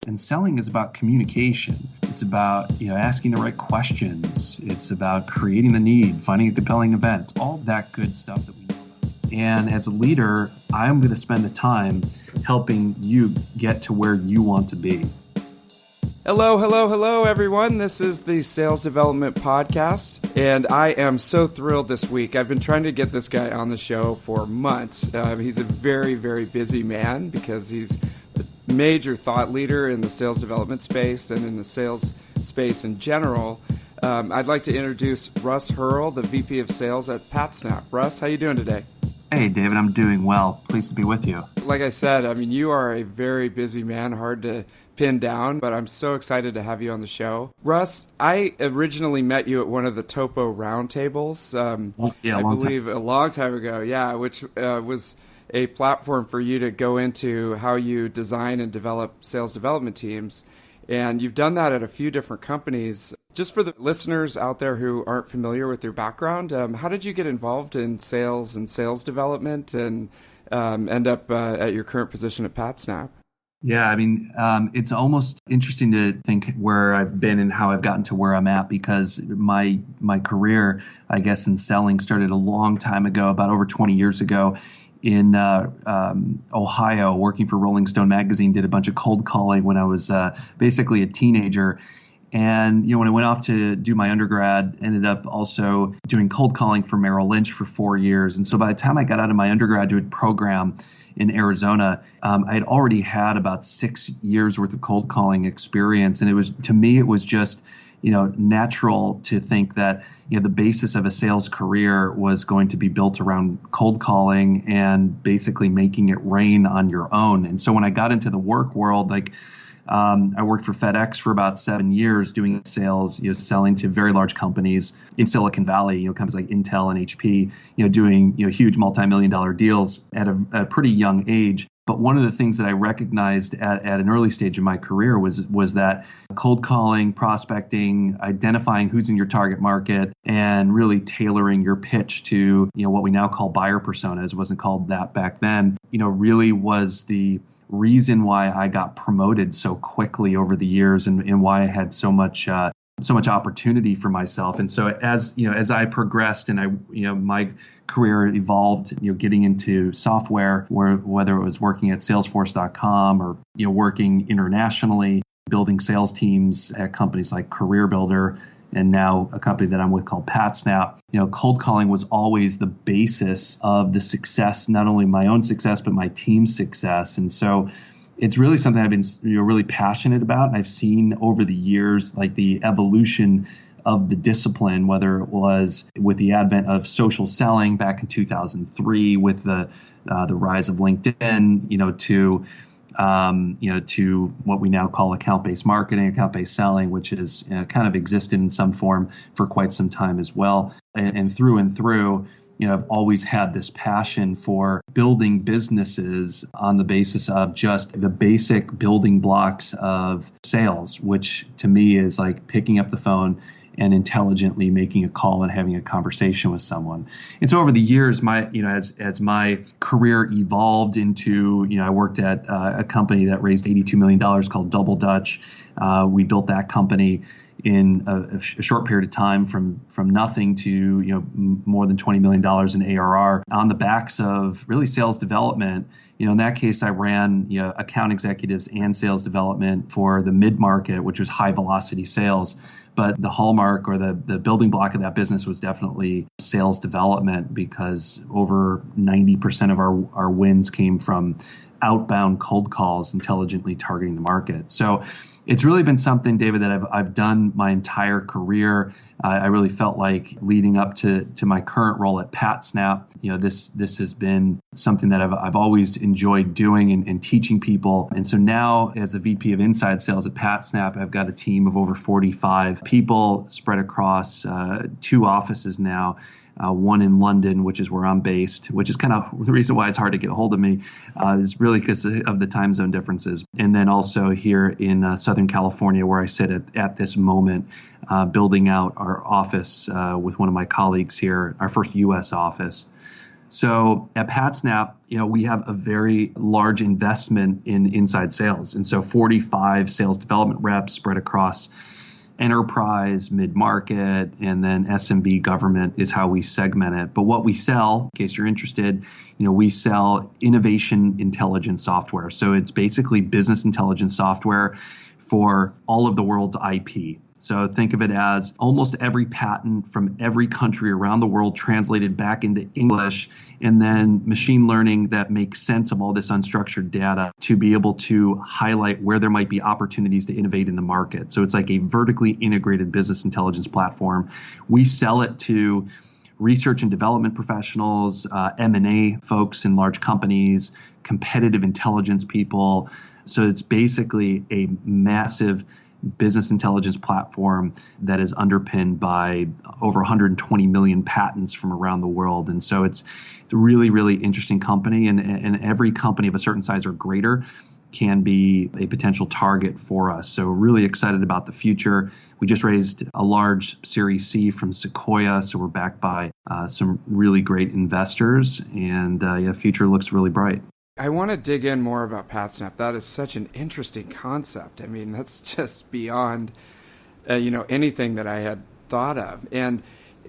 And selling is about communication. It's about, asking the right questions. It's about creating the need, finding a compelling event. It's all that good stuff that we know about. And as a leader, I'm going to spend the time helping you get to where you want to be. Hello, everyone. This is the Sales Development Podcast, and I am so thrilled this week. I've been trying to get this guy on the show for months. He's a very, very busy man because he's a major thought leader in the sales development space and in the sales space in general. I'd like to introduce Russ Hearl, the VP of Sales at PatSnap. Russ, how you doing today? Hey, David, I'm doing well. Pleased to be with you. Like I said, you are a very busy man, hard to pin down, but I'm so excited to have you on the show. Russ, I originally met you at one of the Topo roundtables, I believe a long time ago, which was a platform for you to go into how you design and develop sales development teams. And you've done that at a few different companies. Just for the listeners out there who aren't familiar with your background, how did you get involved in sales and sales development and end up at your current position at PatSnap? Yeah, it's almost interesting to think where I've been and how I've gotten to where I'm at, because my career, I guess, in selling started a long time ago, about over 20 years ago in Ohio, working for Rolling Stone magazine. Did a bunch of cold calling when I was basically a teenager. And, when I went off to do my undergrad, ended up also doing cold calling for Merrill Lynch for 4 years. And so by the time I got out of my undergraduate program in Arizona, I had already had about 6 years worth of cold calling experience. And to me, it was just, natural to think that, the basis of a sales career was going to be built around cold calling and basically making it rain on your own. And so when I got into the work world, I worked for FedEx for about 7 years doing sales, selling to very large companies in Silicon Valley, companies like Intel and HP, doing, huge multi-million-dollar deals at a pretty young age. But one of the things that I recognized at an early stage of my career was that cold calling, prospecting, identifying who's in your target market, and really tailoring your pitch to, what we now call buyer personas. It wasn't called that back then, really was the reason why I got promoted so quickly over the years, and why I had so much opportunity for myself. And so as I progressed and my career evolved, getting into software, whether it was working at Salesforce.com or, working internationally, building sales teams at companies like Career Builder, and now a company that I'm with called PatSnap, cold calling was always the basis of the success, not only my own success, but my team's success. And so it's really something I've been really passionate about. And I've seen over the years, the evolution of the discipline, whether it was with the advent of social selling back in 2003, with the rise of LinkedIn, to what we now call account-based marketing, account-based selling, which is kind of existed in some form for quite some time as well. And through, I've always had this passion for building businesses on the basis of just the basic building blocks of sales, which to me is like picking up the phone and intelligently making a call and having a conversation with someone. And so over the years, as my career evolved into, I worked at a company that raised $82 million called Double Dutch. We built that company in a short period of time from nothing to more than $20 million in ARR on the backs of really sales development. In that case, I ran account executives and sales development for the mid-market, which was high velocity sales. But the hallmark or the building block of that business was definitely sales development, because over 90% of our wins came from outbound cold calls, intelligently targeting the market. So it's really been something, David, that I've done my entire career. I really felt like leading up to my current role at PatSnap, this has been something that I've always enjoyed doing and teaching people. And so now, as a VP of Inside Sales at PatSnap, I've got a team of over 45 people spread across 2 offices now. One in London, which is where I'm based, which is kind of the reason why it's hard to get a hold of me, is really because of the time zone differences. And then also here in Southern California, where I sit at this moment, building out our office with one of my colleagues here, our first U.S. office. So at PatSnap, we have a very large investment in inside sales. And so 45 sales development reps spread across enterprise, mid-market, and then SMB government is how we segment it. But what we sell, in case you're interested, we sell innovation intelligence software. So it's basically business intelligence software for all of the world's IP. So think of it as almost every patent from every country around the world translated back into English, and then machine learning that makes sense of all this unstructured data to be able to highlight where there might be opportunities to innovate in the market. So it's like a vertically integrated business intelligence platform. We sell it to research and development professionals, M&A folks in large companies, competitive intelligence people. So it's basically a massive business intelligence platform that is underpinned by over 120 million patents from around the world. And so it's a really, really interesting company. And every company of a certain size or greater can be a potential target for us. So really excited about the future. We just raised a large Series C from Sequoia. So we're backed by some really great investors. And the future looks really bright. I want to dig in more about PatSnap. That is such an interesting concept. I mean, that's just beyond, anything that I had thought of. And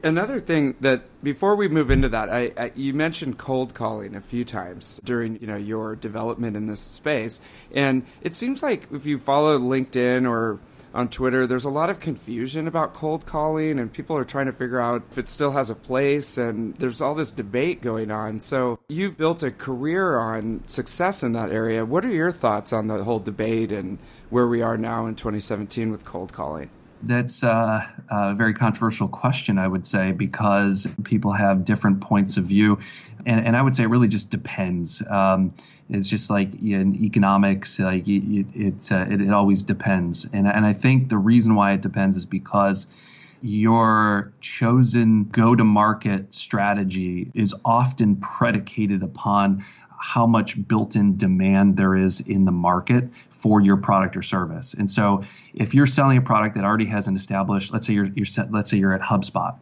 another thing that, before we move into that, you mentioned cold calling a few times during, your development in this space. And it seems like if you follow LinkedIn or on Twitter, there's a lot of confusion about cold calling, and people are trying to figure out if it still has a place, and there's all this debate going on. So you've built a career on success in that area. What are your thoughts on the whole debate and where we are now in 2017 with cold calling? That's a very controversial question, I would say, because people have different points of view. And I would say it really just depends. It's just like in economics, like it always depends. And I think the reason why it depends is because your chosen go-to-market strategy is often predicated upon how much built-in demand there is in the market for your product or service. And so if you're selling a product that already has an established, let's say you're at HubSpot.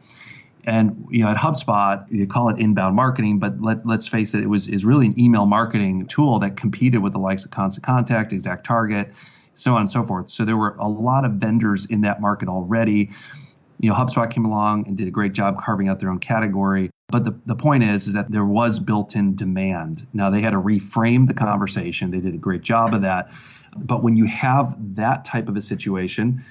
And at HubSpot, you call it inbound marketing, but let's face it, is really an email marketing tool that competed with the likes of Constant Contact, Exact Target, so on and so forth. So there were a lot of vendors in that market already. HubSpot came along and did a great job carving out their own category. But the point is that there was built-in demand. Now, they had to reframe the conversation. They did a great job of that. But when you have that type of a situation,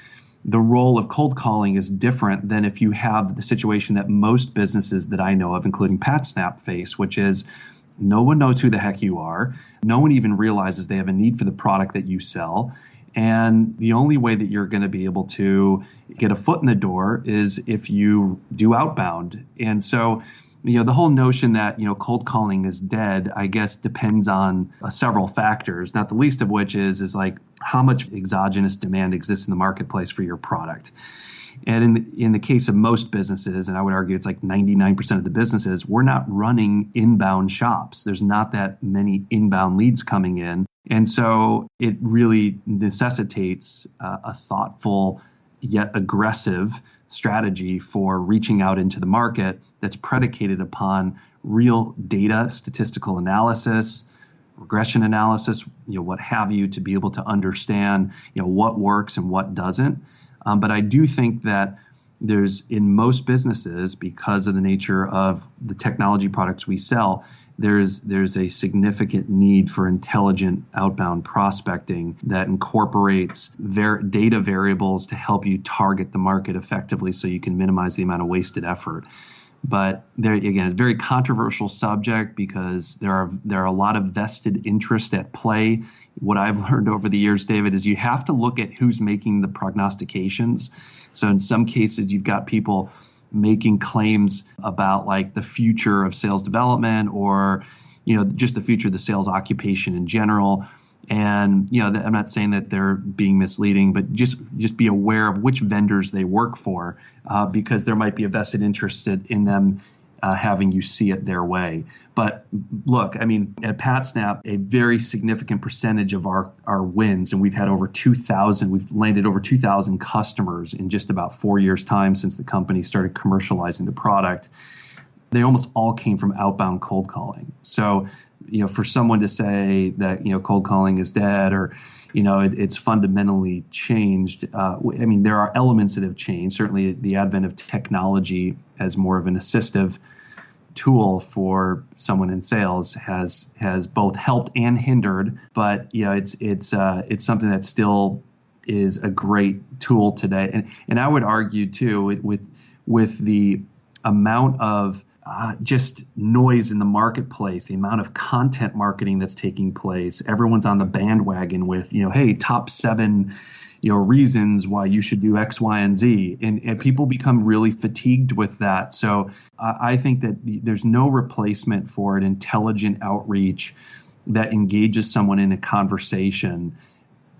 the role of cold calling is different than if you have the situation that most businesses that I know of, including PatSnap, face, which is no one knows who the heck you are. No one even realizes they have a need for the product that you sell. And the only way that you're going to be able to get a foot in the door is if you do outbound. And so, the whole notion that, cold calling is dead, I guess, depends on several factors, not the least of which is like how much exogenous demand exists in the marketplace for your product. And in the case of most businesses, and I would argue it's like 99% of the businesses, we're not running inbound shops. There's not that many inbound leads coming in. And so it really necessitates a thoughtful yet aggressive strategy for reaching out into the market that's predicated upon real data, statistical analysis, regression analysis, what have you, to be able to understand, what works and what doesn't. But I do think that there's, in most businesses, because of the nature of the technology products we sell, there's a significant need for intelligent outbound prospecting that incorporates data variables to help you target the market effectively so you can minimize the amount of wasted effort. But there again, it's a very controversial subject because there are a lot of vested interest at play. What I've learned over the years, David, is you have to look at who's making the prognostications. So in some cases, you've got people making claims about like the future of sales development or, just the future of the sales occupation in general. And, I'm not saying that they're being misleading, but just be aware of which vendors they work for, because there might be a vested interest in them having you see it their way. But look, at PatSnap, a very significant percentage of our wins, and we've landed over 2,000 customers in just about 4 years' time since the company started commercializing the product. they almost all came from outbound cold calling. So, for someone to say that, cold calling is dead or, it's fundamentally changed. There are elements that have changed. Certainly the advent of technology as more of an assistive tool for someone in sales has both helped and hindered, but it's something that still is a great tool today. And I would argue too, with the amount of just noise in the marketplace, the amount of content marketing that's taking place, everyone's on the bandwagon with, hey, top 7 reasons why you should do X, Y, and Z. And people become really fatigued with that. So I think that there's no replacement for an intelligent outreach that engages someone in a conversation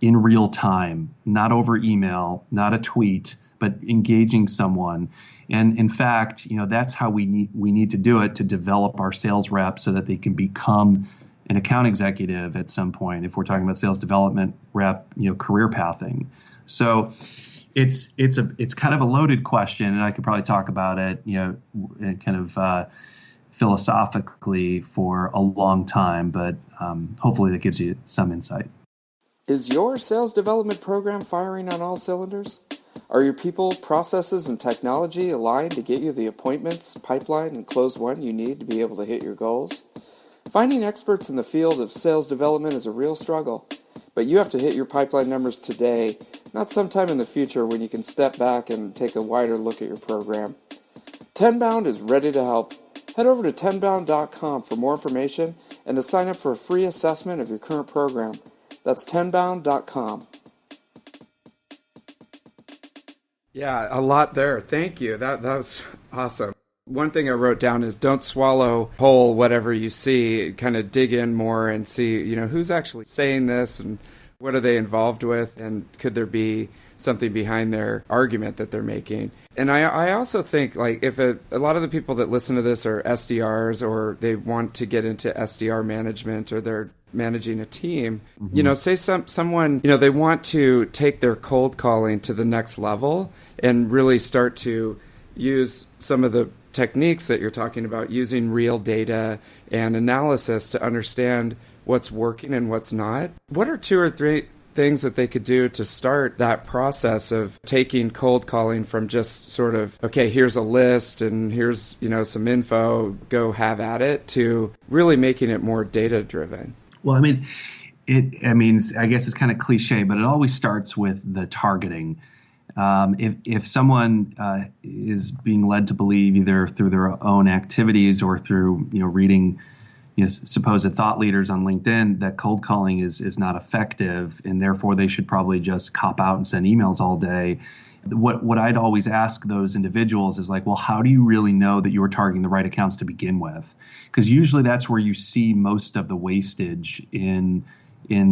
in real time, not over email, not a tweet, but engaging someone. And in fact, that's how we need to do it, to develop our sales reps so that they can become an account executive at some point, if we're talking about sales development rep, career pathing. So it's kind of a loaded question, and I could probably talk about it, kind of philosophically for a long time, but hopefully that gives you some insight. Is your sales development program firing on all cylinders? Are your people, processes, and technology aligned to get you the appointments, pipeline, and close one you need to be able to hit your goals? Finding experts in the field of sales development is a real struggle, but you have to hit your pipeline numbers today, not sometime in the future when you can step back and take a wider look at your program. Tenbound is ready to help. Head over to tenbound.com for more information and to sign up for a free assessment of your current program. That's tenbound.com. Yeah, a lot there. Thank you. That was awesome. One thing I wrote down is don't swallow whole whatever you see. Kind of dig in more and see, who's actually saying this and what are they involved with, and could there be something behind their argument that they're making. And I also think, like, if a lot of the people that listen to this are SDRs or they want to get into SDR management or they're managing a team, say someone, they want to take their cold calling to the next level and really start to use some of the techniques that you're talking about, using real data and analysis to understand what's working and what's not. What are 2 or 3 things that they could do to start that process of taking cold calling from just sort of, okay, here's a list and here's, some info, go have at it, to really making it more data driven? Well, I guess it's kind of cliche, but it always starts with the targeting. If someone is being led to believe, either through their own activities or through reading supposed thought leaders on LinkedIn, that cold calling is not effective, and therefore they should probably just cop out and send emails all day. What I'd always ask those individuals is like, well, how do you really know that you're targeting the right accounts to begin with? Because usually that's where you see most of the wastage in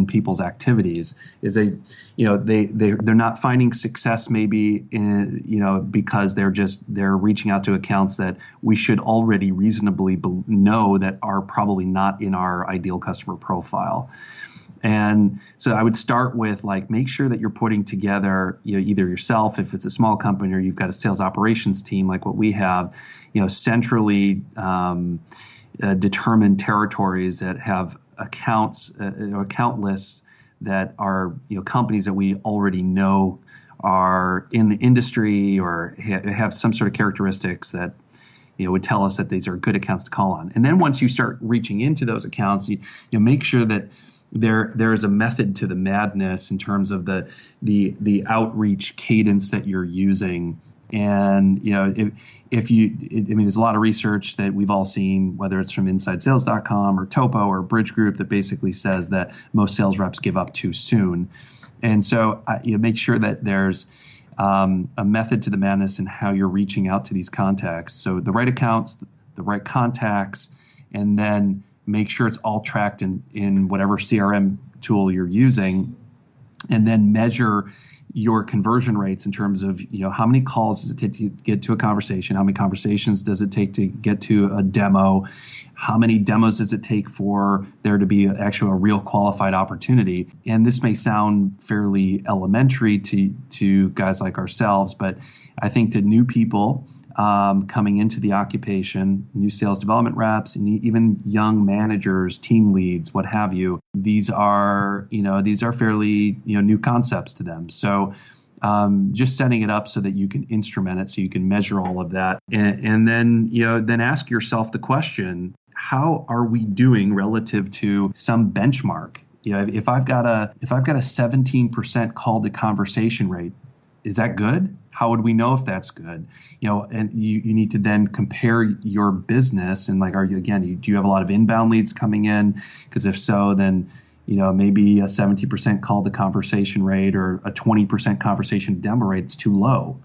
people's activities. Is they're not finding success maybe in because they're reaching out to accounts that we should already reasonably know that are probably not in our ideal customer profile. And so I would start with, like, make sure that you're putting together, either yourself, if it's a small company, or you've got a sales operations team like what we have, centrally determined territories that have accounts, account lists that are, companies that we already know are in the industry or have some sort of characteristics that would tell us that these are good accounts to call on. And then once you start reaching into those accounts, you make sure that there is a method to the madness in terms of the outreach cadence that you're using. And there's a lot of research that we've all seen, whether it's from InsideSales.com or Topo or Bridge Group, that basically says that most sales reps give up too soon. And so make sure that there's a method to the madness in how you're reaching out to these contacts. So the right accounts, the right contacts, and then make sure it's all tracked in whatever CRM tool you're using, and then measure your conversion rates in terms of, how many calls does it take to get to a conversation? How many conversations does it take to get to a demo? How many demos does it take for there to be actually a real qualified opportunity? And this may sound fairly elementary to guys like ourselves, but I think to new people, coming into the occupation, new sales development reps, and even young managers, team leads, what have you. These are fairly, new concepts to them. So just setting it up so that you can instrument it, so you can measure all of that, and then ask yourself the question: how are we doing relative to some benchmark? If I've got a 17% call to conversation rate, is that good? How would we know if that's good? And you need to then compare your business and do you have a lot of inbound leads coming in? Because if so, then maybe a 70% call to conversation rate or a 20% conversation demo rate is too low.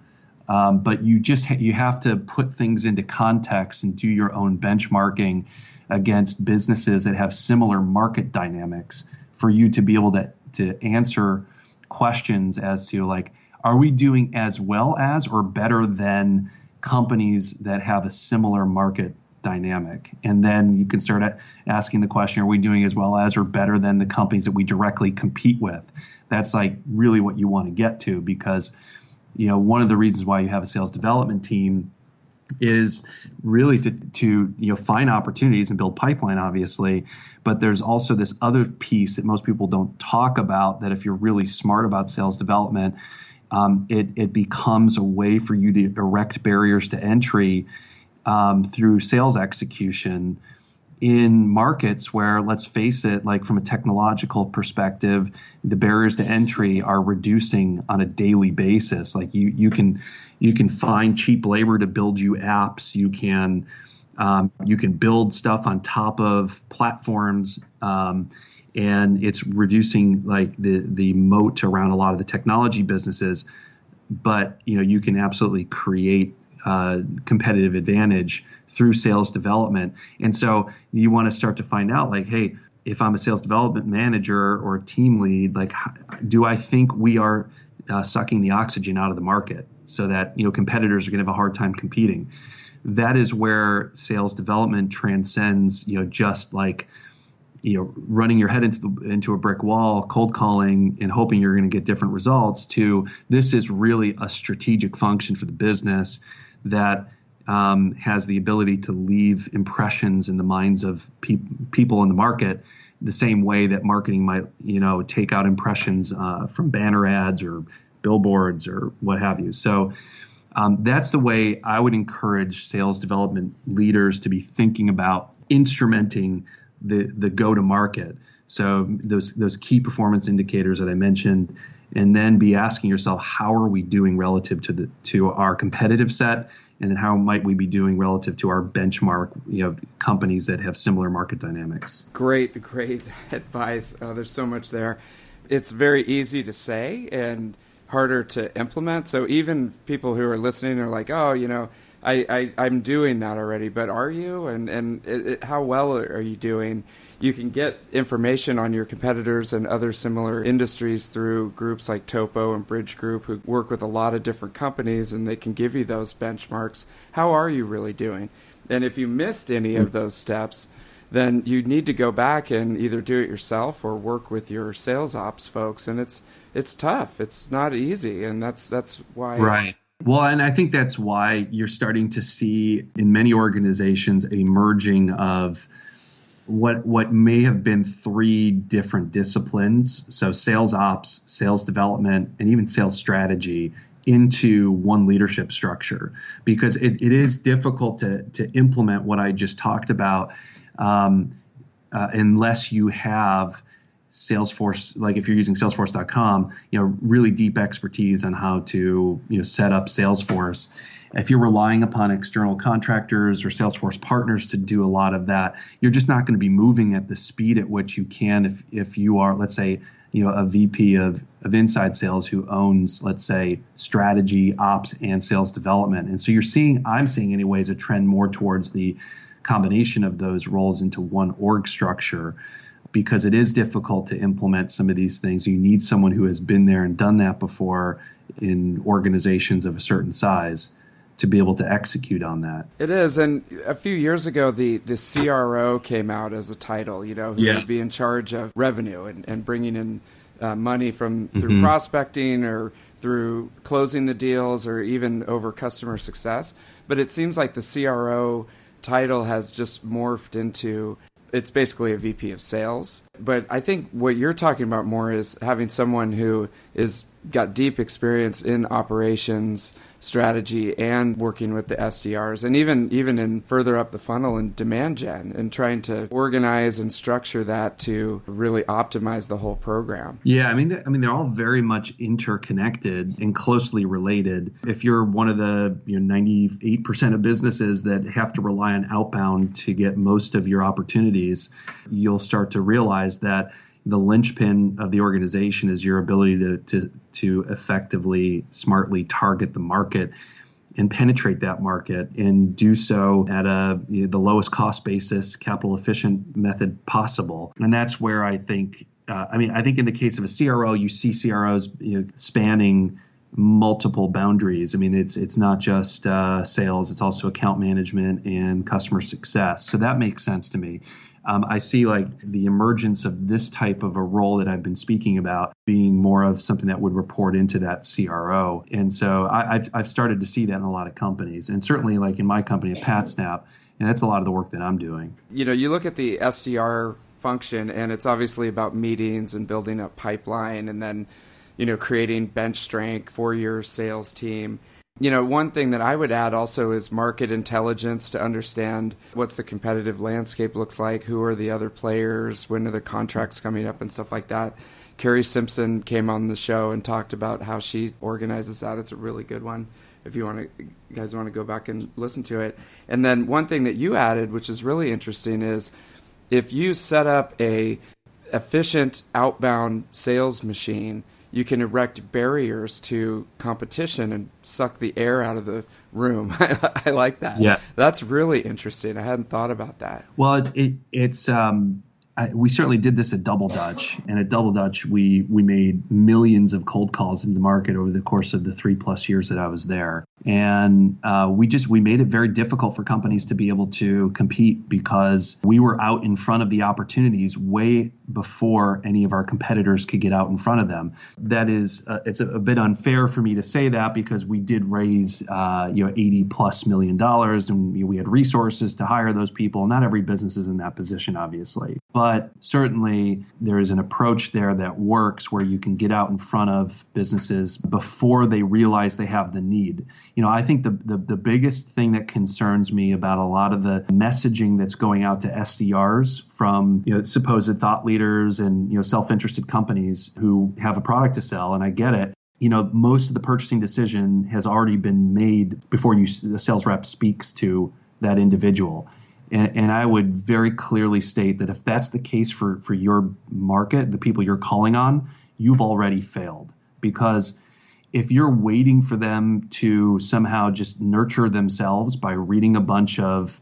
But you have to put things into context and do your own benchmarking against businesses that have similar market dynamics for you to be able to answer questions as to are we doing as well as or better than companies that have a similar market dynamic? And then you can start asking the question, are we doing as well as or better than the companies that we directly compete with? That's really what you want to get to, because one of the reasons why you have a sales development team is really to find opportunities and build pipeline, obviously. But there's also this other piece that most people don't talk about, that if you're really smart about sales development, it becomes a way for you to erect barriers to entry through sales execution in markets where, let's face it, from a technological perspective, the barriers to entry are reducing on a daily basis. You can find cheap labor to build you apps. You can build stuff on top of platforms, and it's reducing the moat around a lot of the technology businesses. But you can absolutely create competitive advantage through sales development. And so you want to start to find out, hey, if I'm a sales development manager or a team lead, do I think we are sucking the oxygen out of the market so that competitors are going to have a hard time competing? That is where sales development transcends just running your head into a brick wall, cold calling, and hoping you're going to get different results, to this is really a strategic function for the business that has the ability to leave impressions in the minds of people in the market, the same way that marketing might take out impressions from banner ads or billboards or what have you. So that's the way I would encourage sales development leaders to be thinking about instrumenting the go-to-market. So those key performance indicators that I mentioned, and then be asking yourself, how are we doing relative to our competitive set, and then how might we be doing relative to our benchmark, companies that have similar market dynamics? Great advice. There's so much there. It's very easy to say and harder to implement. So even people who are listening are like, oh, I'm doing that already, but are you? And how well are you doing? You can get information on your competitors and other similar industries through groups like Topo and Bridge Group, who work with a lot of different companies, and they can give you those benchmarks. How are you really doing? And if you missed any of those steps, then you need to go back and either do it yourself or work with your sales ops folks. And it's tough. It's not easy. And that's why. Right. Well, and I think that's why you're starting to see in many organizations a merging of what may have been three different disciplines, so sales ops, sales development, and even sales strategy, into one leadership structure, because it is difficult to implement what I just talked about unless you have Salesforce, if you're using Salesforce.com, really deep expertise on how to set up Salesforce. If you're relying upon external contractors or Salesforce partners to do a lot of that, you're just not going to be moving at the speed at which you can if you are, let's say, a VP of inside sales who owns, let's say, strategy, ops, and sales development. And so I'm seeing anyways, a trend more towards the combination of those roles into one org structure, because it is difficult to implement some of these things. You need someone who has been there and done that before in organizations of a certain size to be able to execute on that. It is. And a few years ago, the CRO came out as a title, who would be in charge of revenue and bringing in money from through prospecting or through closing the deals or even over customer success. But it seems like the CRO title has just morphed into, it's basically a VP of sales. But I think what you're talking about more is having someone who is got deep experience in operations, strategy, and working with the SDRs, and even in further up the funnel in demand gen, and trying to organize and structure that to really optimize the whole program. Yeah, I mean, they're all very much interconnected and closely related. If you're one of the 98% of businesses that have to rely on outbound to get most of your opportunities, you'll start to realize that the linchpin of the organization is your ability to effectively, smartly target the market and penetrate that market, and do so at the lowest cost basis, capital efficient method possible. And that's where I think, I think in the case of a CRO, you see CROs spanning multiple boundaries. I mean, it's not just sales, it's also account management and customer success. So that makes sense to me. I see like the emergence of this type of a role that I've been speaking about being more of something that would report into that CRO. And so I've started to see that in a lot of companies, and certainly like in my company at PatSnap, and that's a lot of the work that I'm doing. You look at the SDR function, and it's obviously about meetings and building a pipeline, and then creating bench strength for your sales team. One thing that I would add also is market intelligence to understand what's the competitive landscape looks like, who are the other players, when are the contracts coming up and stuff like that. Carrie Simpson came on the show and talked about how she organizes that. It's a really good one if you guys want to go back and listen to it. And then one thing that you added, which is really interesting, is if you set up a efficient outbound sales machine, you can erect barriers to competition and suck the air out of the room. I like that. Yeah. That's really interesting. I hadn't thought about that. Well, we certainly did this at Double Dutch, and at Double Dutch, we made millions of cold calls in the market over the course of the 3+ years that I was there. And we made it very difficult for companies to be able to compete because we were out in front of the opportunities way before any of our competitors could get out in front of them. That is, it's a bit unfair for me to say that because we did raise $80+ million, and we had resources to hire those people. Not every business is in that position, obviously. But certainly there is an approach there that works where you can get out in front of businesses before they realize they have the need. I think the biggest thing that concerns me about a lot of the messaging that's going out to SDRs from supposed thought leaders and self-interested companies who have a product to sell, and I get it. Most of the purchasing decision has already been made before the sales rep speaks to that individual. And I would very clearly state that if that's the case for your market, the people you're calling on, you've already failed. Because if you're waiting for them to somehow just nurture themselves by reading a bunch of,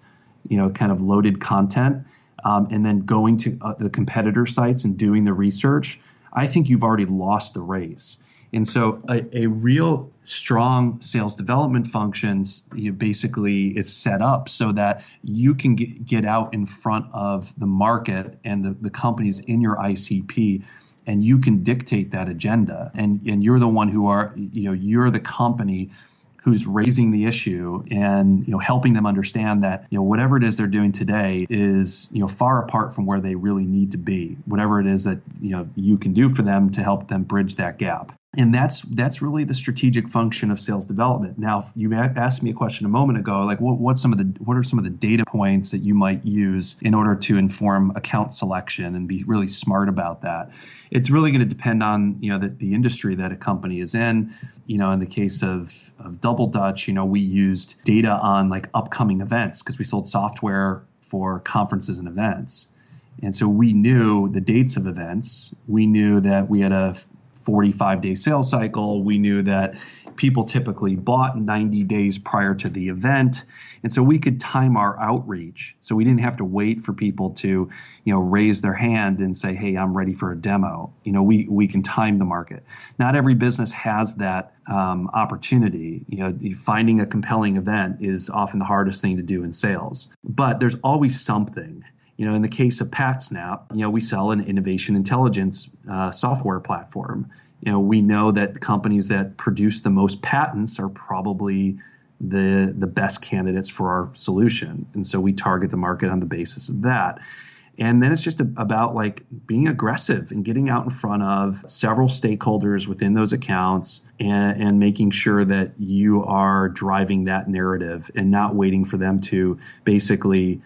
kind of loaded content, and then going to the competitor sites and doing the research, I think you've already lost the race. And so a real strong sales development functions basically is set up so that you can get out in front of the market and the companies in your ICP, and you can dictate that agenda. And you're the one you're the company who's raising the issue and helping them understand that whatever it is they're doing today is far apart from where they really need to be. Whatever it is that you can do for them to help them bridge that gap. And that's really the strategic function of sales development. Now, you asked me a question a moment ago, like what are some of the data points that you might use in order to inform account selection and be really smart about that? It's really going to depend on the industry that a company is in. In the case of Double Dutch, we used data on like upcoming events because we sold software for conferences and events. And so we knew the dates of events. We knew that we had a 45-day sales cycle. We knew that people typically bought 90 days prior to the event. And so we could time our outreach. So we didn't have to wait for people to, raise their hand and say, hey, I'm ready for a demo. We can time the market. Not every business has that opportunity. Finding a compelling event is often the hardest thing to do in sales. But there's always something. In the case of PatSnap, we sell an innovation intelligence software platform. We know that companies that produce the most patents are probably the best candidates for our solution. And so we target the market on the basis of that. And then it's just about like being aggressive and getting out in front of several stakeholders within those accounts and making sure that you are driving that narrative and not waiting for them to basically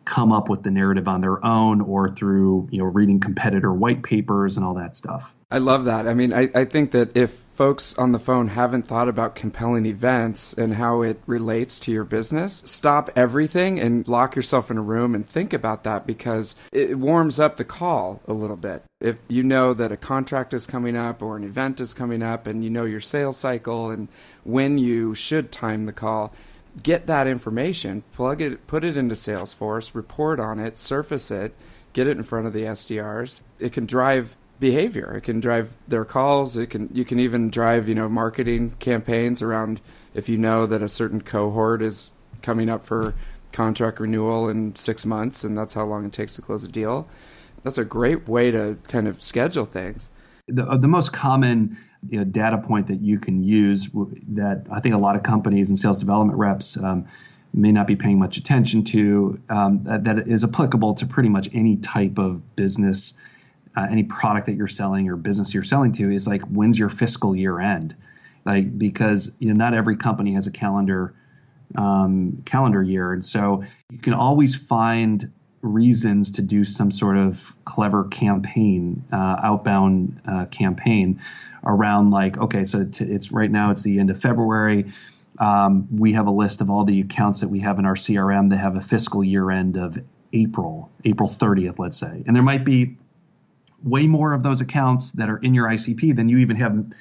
come up with the narrative on their own or through, reading competitor white papers and all that stuff. I love that. I mean, I think that if folks on the phone haven't thought about compelling events and how it relates to your business, stop everything and lock yourself in a room and think about that, because it warms up the call a little bit. If you know that a contract is coming up or an event is coming up and you know your sales cycle and when you should time the call, get that information, plug it, put it into Salesforce, report on it, surface it, get it in front of the SDRs. It can drive behavior. It can drive their calls. You can even drive, marketing campaigns around if you know that a certain cohort is coming up for contract renewal in 6 months and that's how long it takes to close a deal. That's a great way to kind of schedule things. The most common data point that you can use that I think a lot of companies and sales development reps may not be paying much attention to, that is applicable to pretty much any type of business, any product that you're selling or business you're selling to, is like, when's your fiscal year end? Like, because not every company has a calendar year, and so you can always find reasons to do some sort of clever campaign, outbound campaign around like, okay, so it's right now it's the end of February. We have a list of all the accounts that we have in our CRM that have a fiscal year end of April 30th, let's say. And there might be way more of those accounts that are in your ICP than you even have,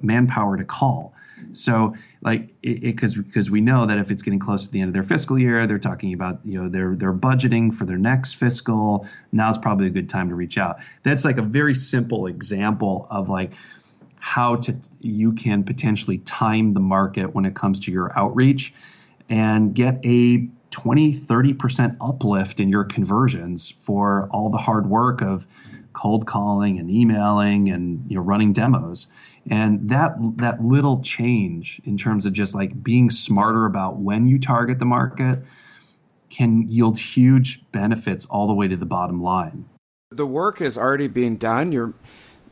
manpower to call. So like, because we know that if it's getting close to the end of their fiscal year, they're talking about, they're budgeting for their next fiscal. Now's probably a good time to reach out. That's like a very simple example of like how you can potentially time the market when it comes to your outreach and get a 20-30% uplift in your conversions for all the hard work of cold calling and emailing and running demos. And that little change in terms of just like being smarter about when you target the market can yield huge benefits all the way to the bottom line. The work is already being done. Your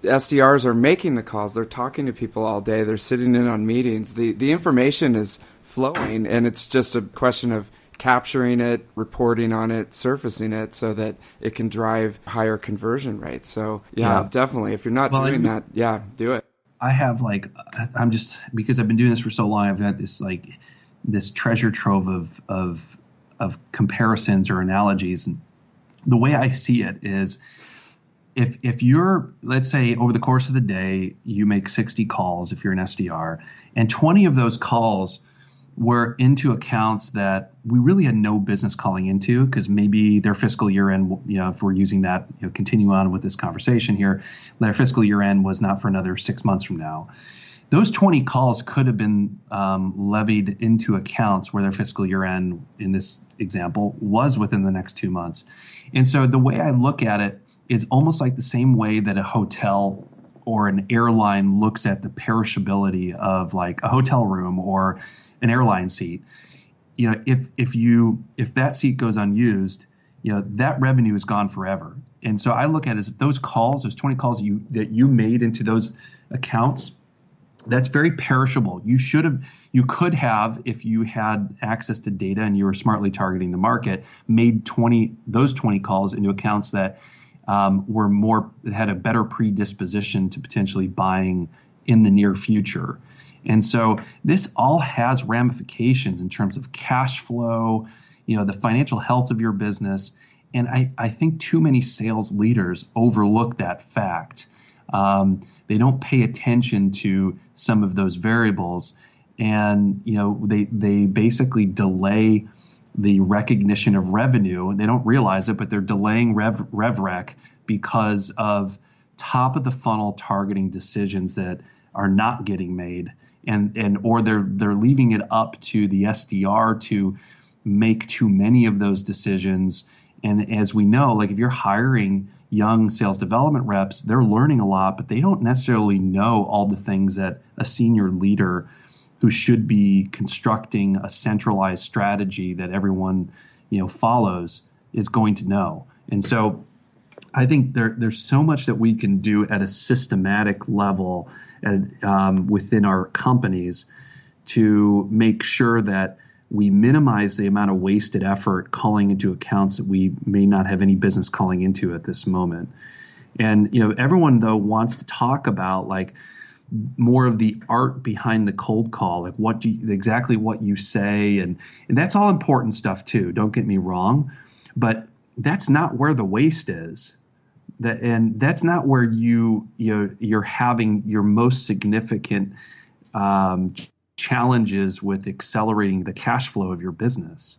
SDRs are making the calls. They're talking to people all day. They're sitting in on meetings. The information is flowing, and it's just a question of capturing it, reporting on it, surfacing it so that it can drive higher conversion rates. So yeah. Definitely. If you're not doing that, do it. I have because I've been doing this for so long, I've got this treasure trove of comparisons or analogies. And the way I see it is if you're, let's say over the course of the day, you make 60 calls if you're an SDR, and 20 of those calls were into accounts that we really had no business calling into because maybe their fiscal year end, if we're using that, continue on with this conversation here, their fiscal year end was not for another 6 months from now. Those 20 calls could have been levied into accounts where their fiscal year end, in this example, was within the next 2 months. And so the way I look at it is almost like the same way that a hotel or an airline looks at the perishability of like a hotel room or an airline seat. If that seat goes unused, that revenue is gone forever. And so I look at it as those 20 calls that you made into those accounts, that's very perishable. You could have, if you had access to data and you were smartly targeting the market, made those 20 calls into accounts that had a better predisposition to potentially buying in the near future. And so this all has ramifications in terms of cash flow, the financial health of your business. And I think too many sales leaders overlook that fact. They don't pay attention to some of those variables, and they basically delay the recognition of revenue. They don't realize it, but they're delaying rev rec because of top of the funnel targeting decisions that are not getting made, or they're leaving it up to the SDR to make too many of those decisions. And as we know, like if you're hiring young sales development reps, they're learning a lot, but they don't necessarily know all the things that a senior leader who should be constructing a centralized strategy that everyone, follows, is going to know. And so I think there's so much that we can do at a systematic level within our companies to make sure that we minimize the amount of wasted effort calling into accounts that we may not have any business calling into at this moment. And, everyone, though, wants to talk about like more of the art behind the cold call, like exactly what you say. And that's all important stuff, too. Don't get me wrong. But that's not where the waste is. And that's not where you're having your most significant challenges with accelerating the cash flow of your business.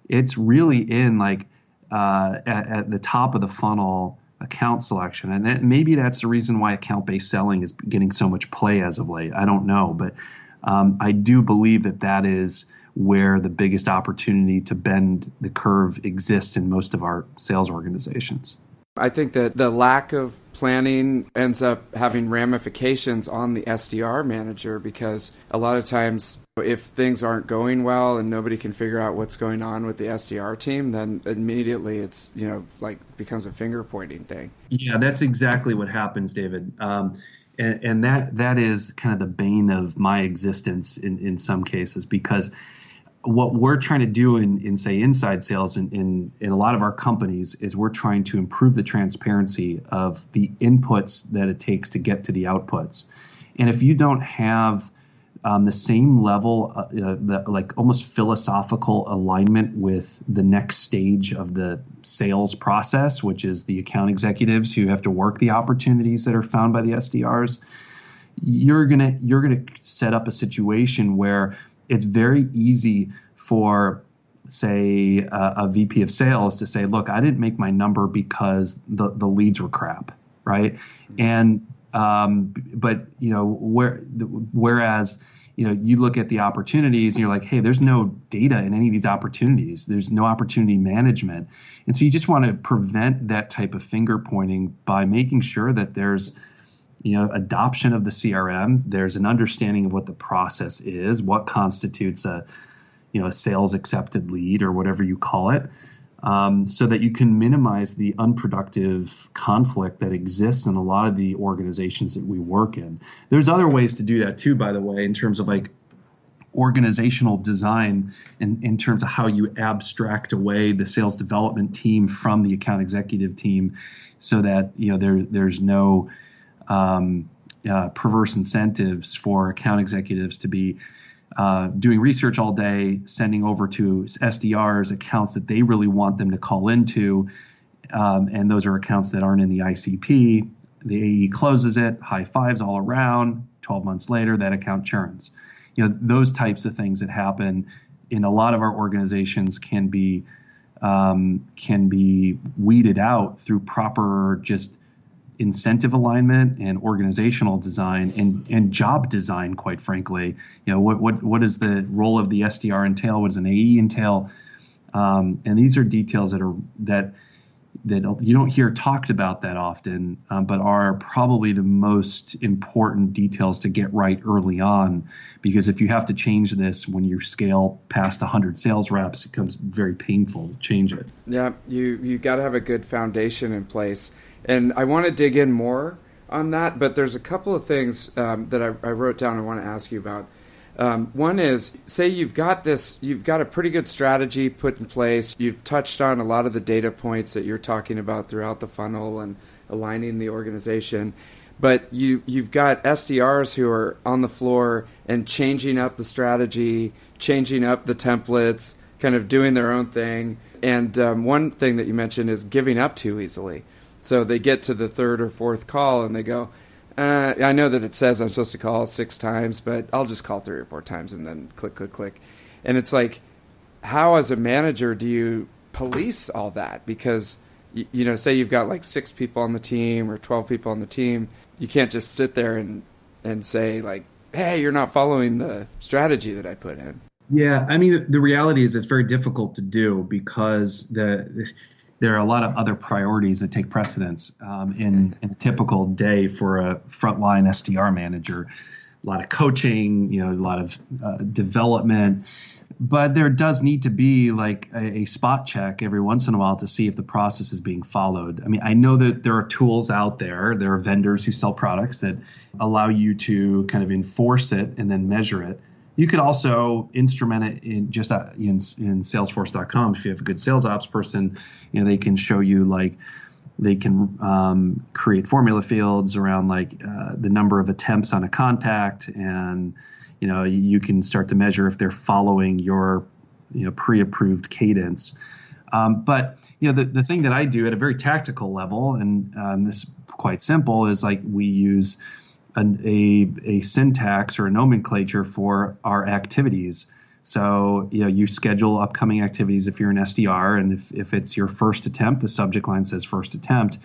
It's really in like at the top of the funnel account selection. And maybe that's the reason why account-based selling is getting so much play as of late. I don't know. But I do believe that is where the biggest opportunity to bend the curve exists in most of our sales organizations. I think that the lack of planning ends up having ramifications on the SDR manager, because a lot of times if things aren't going well and nobody can figure out what's going on with the SDR team, then immediately it's, becomes a finger pointing thing. Yeah, that's exactly what happens, David. And that is kind of the bane of my existence in some cases, because what we're trying to do in say inside sales in a lot of our companies is we're trying to improve the transparency of the inputs that it takes to get to the outputs. And if you don't have the same level, like almost philosophical alignment with the next stage of the sales process, which is the account executives who have to work the opportunities that are found by the SDRs, you're gonna set up a situation where it's very easy for, say, a VP of sales to say, look, I didn't make my number because the leads were crap, right? And but whereas you look at the opportunities and you're like, hey, there's no data in any of these opportunities. There's no opportunity management. And so you just want to prevent that type of finger pointing by making sure that there's adoption of the CRM. There's an understanding of what the process is, what constitutes a sales accepted lead or whatever you call it, so that you can minimize the unproductive conflict that exists in a lot of the organizations that we work in. There's other ways to do that too, by the way, in terms of like organizational design and in terms of how you abstract away the sales development team from the account executive team, so that there's no perverse incentives for account executives to be doing research all day, sending over to SDRs accounts that they really want them to call into, and those are accounts that aren't in the ICP. The AE closes it, high fives all around. 12 months later, that account churns. Those types of things that happen in a lot of our organizations can be weeded out through proper just incentive alignment and organizational design and job design, quite frankly. What does the role of the SDR entail? What does an AE entail? And these are details that you don't hear talked about that often, but are probably the most important details to get right early on. Because if you have to change this when you scale past 100 sales reps, it becomes very painful to change it. Yeah, you got to have a good foundation in place. And I want to dig in more on that, but there's a couple of things that I wrote down I want to ask you about. One is, say you've got a pretty good strategy put in place. You've touched on a lot of the data points that you're talking about throughout the funnel and aligning the organization. But you've got SDRs who are on the floor and changing up the strategy, changing up the templates, kind of doing their own thing. And one thing that you mentioned is giving up too easily. So they get to the third or fourth call and they go, I know that it says I'm supposed to call 6 times, but I'll just call 3 or 4 times and then click, click, click. And it's like, how as a manager do you police all that? Because, say you've got like 6 people on the team or 12 people on the team. You can't just sit there and say like, hey, you're not following the strategy that I put in. Yeah, I mean, the reality is it's very difficult to do because there are a lot of other priorities that take precedence in a typical day for a frontline SDR manager. lot of coaching, a lot of development. But there does need to be like a spot check every once in a while to see if the process is being followed. I mean, I know that there are tools out there. There are vendors who sell products that allow you to kind of enforce it and then measure it. You could also instrument it in just in Salesforce.com. If you have a good sales ops person, they can show you like they can create formula fields around like the number of attempts on a contact, and you can start to measure if they're following your pre-approved cadence. But the thing that I do at a very tactical level, and this is quite simple, is like we use a syntax or a nomenclature for our activities. So you schedule upcoming activities if you're an SDR, and if it's your first attempt, the subject line says first attempt.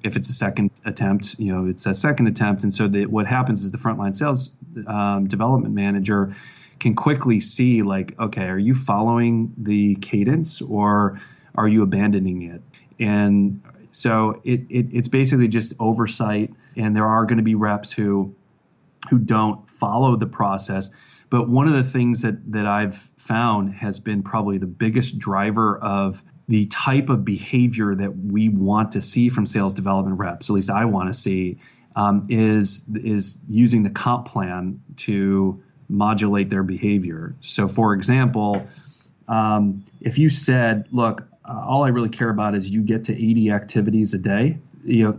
If it's a second attempt, it says second attempt. And so what happens is the frontline sales development manager can quickly see like, okay, are you following the cadence or are you abandoning it? And so it's basically just oversight, and there are going to be reps who don't follow the process. But one of the things that I've found has been probably the biggest driver of the type of behavior that we want to see from sales development reps, at least I want to see, is using the comp plan to modulate their behavior. So, for example, if you said, look, all I really care about is you get to 80 activities a day,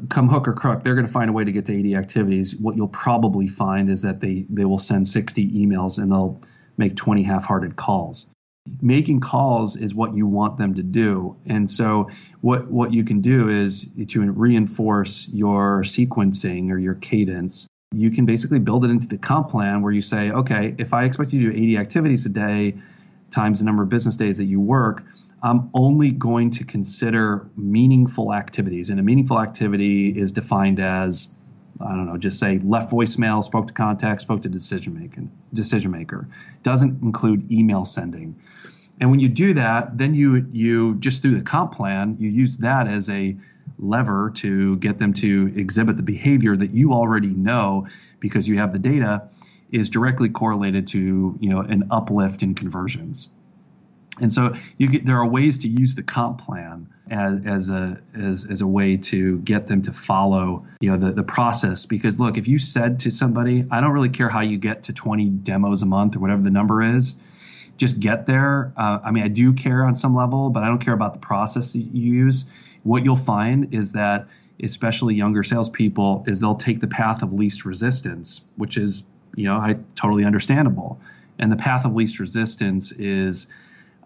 come hook or crook, they're going to find a way to get to 80 activities. What you'll probably find is that they will send 60 emails and they'll make 20 half-hearted calls. Making calls is what you want them to do. And so what you can do is to reinforce your sequencing or your cadence. You can basically build it into the comp plan where you say, okay, if I expect you to do 80 activities a day times the number of business days that you work, I'm only going to consider meaningful activities. And a meaningful activity is defined as, just say left voicemail, spoke to contact, spoke to decision maker. Doesn't include email sending. And when you do that, then you just through the comp plan, you use that as a lever to get them to exhibit the behavior that you already know because you have the data is directly correlated to an uplift in conversions. And so there are ways to use the comp plan as a way to get them to follow the process. Because look, if you said to somebody, I don't really care how you get to 20 demos a month or whatever the number is, just get there. I do care on some level, but I don't care about the process that you use. What you'll find is that especially younger salespeople is they'll take the path of least resistance, which is totally understandable. And the path of least resistance is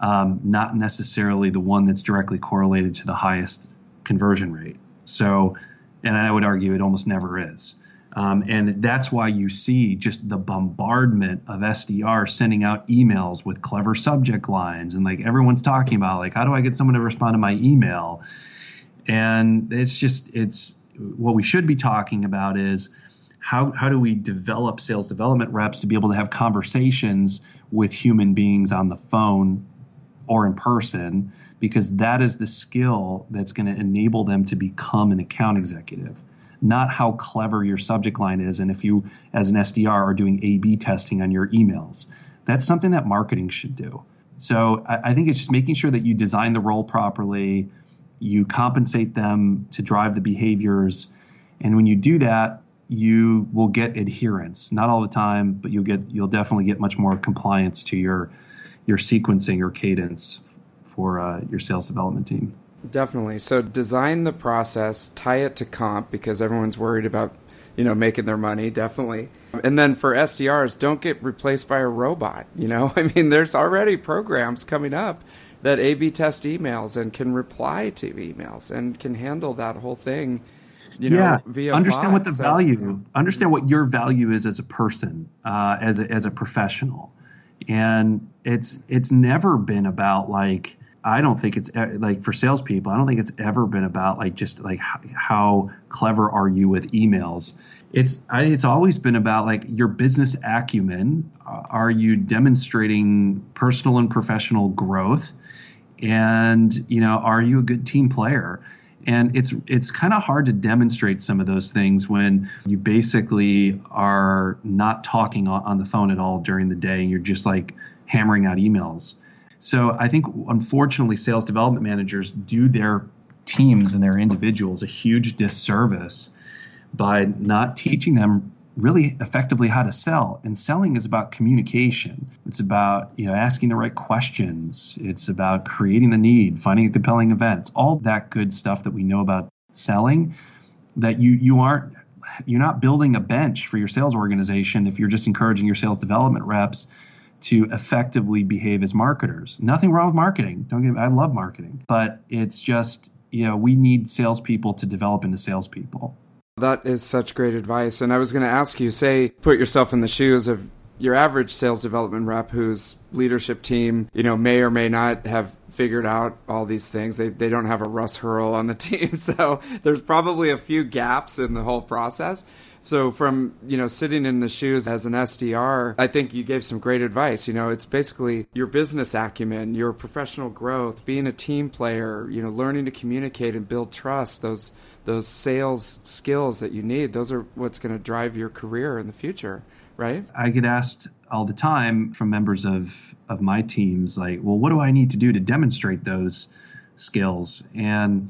not necessarily the one that's directly correlated to the highest conversion rate. So, and I would argue it almost never is. And that's why you see just the bombardment of SDR sending out emails with clever subject lines. And like everyone's talking about, like, how do I get someone to respond to my email? And it's what we should be talking about is how do we develop sales development reps to be able to have conversations with human beings on the phone or in person, because that is the skill that's going to enable them to become an account executive, not how clever your subject line is. And if you, as an SDR, are doing A/B testing on your emails, that's something that marketing should do. So I think it's just making sure that you design the role properly, you compensate them to drive the behaviors. And when you do that, you will get adherence, not all the time, but you'll definitely get much more compliance to your sequencing or cadence for your sales development team. Definitely. So design the process, tie it to comp because everyone's worried about, making their money. Definitely. And then for SDRs, don't get replaced by a robot. There's already programs coming up that A/B test emails and can reply to emails and can handle that whole thing. Via understand bot. What the value, understand what your value is as a person, as a professional. And it's never been about like, I don't think it's like for salespeople, I don't think it's ever been about like just like how clever are you with emails. It's always been about like your business acumen. Are you demonstrating personal and professional growth? And, are you a good team player? And it's kind of hard to demonstrate some of those things when you basically are not talking on the phone at all during the day. You're just like hammering out emails. So I think, unfortunately, sales development managers do their teams and their individuals a huge disservice by not teaching them really effectively how to sell. And selling is about communication. It's about, asking the right questions. It's about creating the need, finding a compelling event. It's all that good stuff that we know about selling, that you're not building a bench for your sales organization if you're just encouraging your sales development reps to effectively behave as marketers. Nothing wrong with marketing. I love marketing, but it's just, we need salespeople to develop into salespeople. That is such great advice. And I was going to ask you, say, put yourself in the shoes of your average sales development rep whose leadership team, may or may not have figured out all these things. They don't have a Russ Hearl on the team. So there's probably a few gaps in the whole process. So from, sitting in the shoes as an SDR, I think you gave some great advice. It's basically your business acumen, your professional growth, being a team player, learning to communicate and build trust, those sales skills that you need. Those are what's going to drive your career in the future, right? I get asked all the time from members of my teams, like, well, what do I need to do to demonstrate those skills? And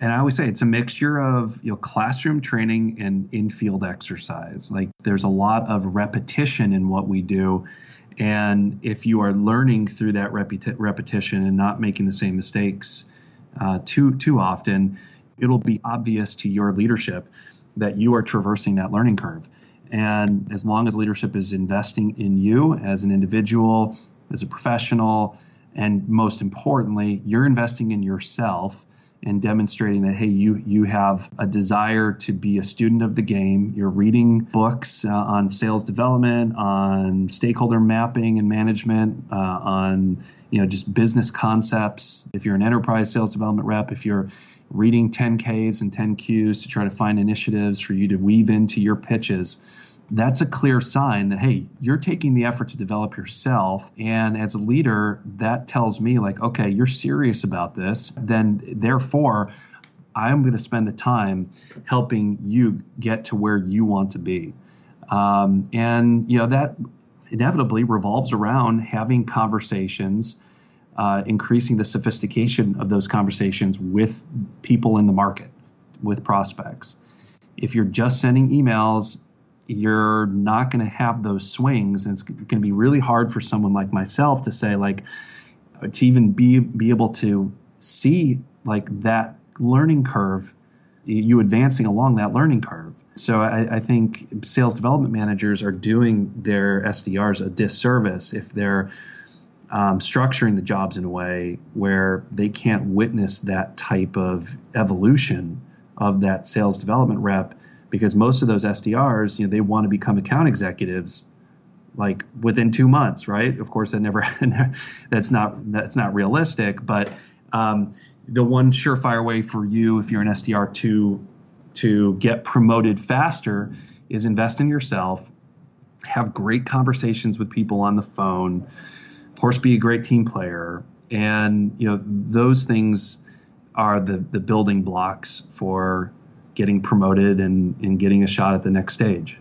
I always say it's a mixture of classroom training and in-field exercise. Like, there's a lot of repetition in what we do. And if you are learning through that repetition and not making the same mistakes too often, it'll be obvious to your leadership that you are traversing that learning curve. And as long as leadership is investing in you as an individual, as a professional, and most importantly, you're investing in yourself and demonstrating that, hey, you have a desire to be a student of the game. You're reading books on sales development, on stakeholder mapping and management, on just business concepts. If you're an enterprise sales development rep, if you're reading 10Ks and 10Qs to try to find initiatives for you to weave into your pitches, that's a clear sign that, hey, you're taking the effort to develop yourself. And as a leader, that tells me, like, okay, you're serious about this. Then therefore, I'm going to spend the time helping you get to where you want to be. That inevitably revolves around having conversations, increasing the sophistication of those conversations with people in the market, with prospects. If you're just sending emails, you're not going to have those swings. And it's going to be really hard for someone like myself to say, like, to even be able to see like that learning curve, you advancing along that learning curve. So I think sales development managers are doing their SDRs a disservice if they're structuring the jobs in a way where they can't witness that type of evolution of that sales development rep. Because most of those SDRs, they want to become account executives like within 2 months, right? Of course, that's not realistic. But the one surefire way for you, if you're an SDR, to get promoted faster is invest in yourself, have great conversations with people on the phone, of course, be a great team player, and those things are the building blocks for getting promoted and getting a shot at the next stage.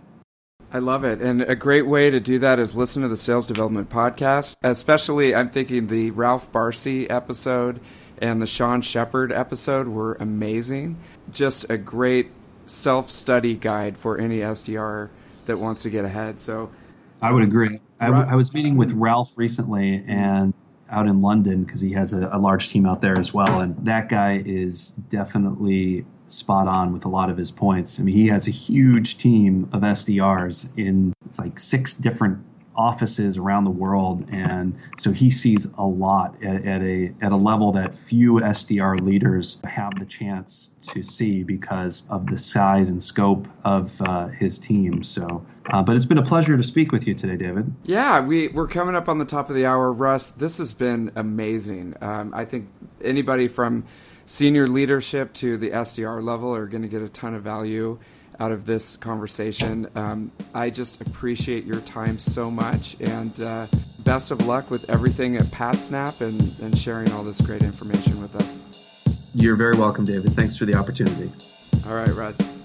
I love it. And a great way to do that is listen to the Sales Development Podcast, especially I'm thinking the Ralph Barcy episode and the Sean Shepard episode were amazing. Just a great self-study guide for any SDR that wants to get ahead. So I would agree. I was meeting with Ralph recently and out in London because he has a large team out there as well. And that guy is definitely spot on with a lot of his points. I mean, he has a huge team of SDRs in it's like 6 different offices around the world, and so he sees a lot at a level that few SDR leaders have the chance to see because of the size and scope of his team. So, but it's been a pleasure to speak with you today, David. Yeah, we're coming up on the top of the hour, Russ. This has been amazing. I think anybody from senior leadership to the SDR level are going to get a ton of value out of this conversation. I just appreciate your time so much, and best of luck with everything at PatSnap and sharing all this great information with us. You're very welcome, David. Thanks for the opportunity. All right, Russ.